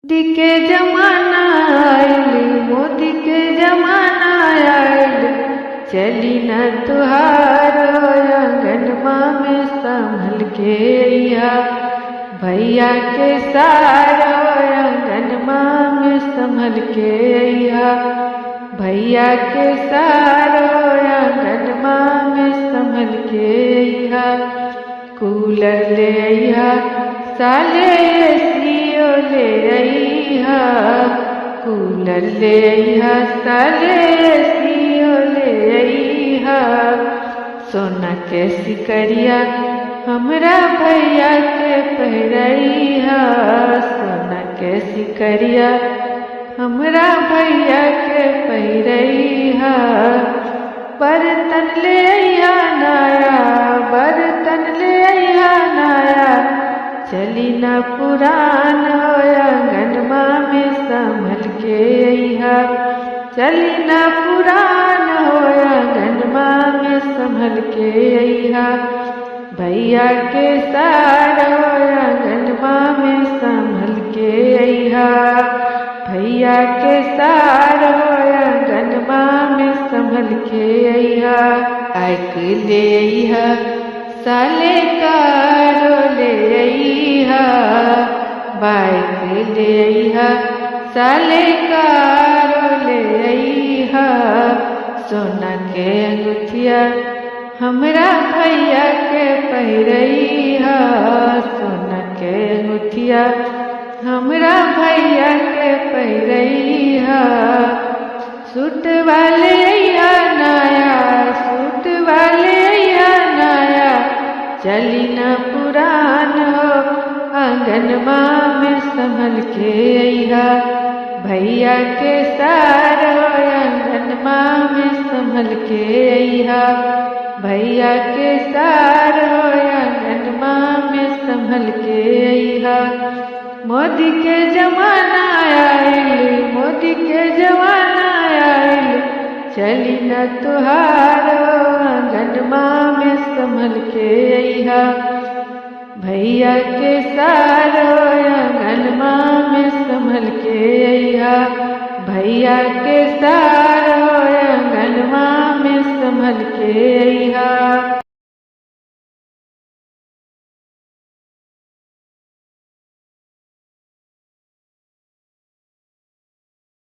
मोदी के जमाना आइल, मोदी के जमाना आइल, चली न तुहारो आंगनवा में संभल के अइहा। भैया के सारो आंगनवा में संभल के अइहा। भैया के सारो आंगनवा में संभल के अइहा। कूलर ले अइहा, साले एसियो ले अइहा। कूलर ले अइहा, साले एसियो ले अइहा। सोना के सिकरिया हमरा भैया के पहिरइहा। सोना के सिकरिया हमरा भैया के पहिरइहा। बर्तन ले अइहा नया, बर्तन ले अइहा नया, चली न पुरान आंगनवा में संभल के अइहा। चली न पुरान आंगनवा में संभल के अइहा। भैया के सारो आंगनवा में संभल के अइहा। भैया के सारो आंगनवा में संभल के अइहा। बाइक ले अइहा, साले कारो ले अइहा। बाइक ले अइहा, साले कारो ले अइहा। सोना के अंगूठिया हमरा भैया के पहिरइहा। सोना के अंगूठिया हमरा भैया के पहिरइहा। सूट वाले अइहा नया, सूट वाले अइहा नया, चली न पुरान आंगनवा में संभल के अइहा। भैया के सारो आंगनवा में संभल के अइहा। भैया के सारो आंगनवा में संभल के अइहा। मोदी के जमाना आइल, मोदी के जमाना आइल, चली न तुहारो आंगनवा में संभल के अइहा। भैया के सारो आंगनवा में संभल के अइहा। भैया के सारो आंगनवा में संभल के अइहा।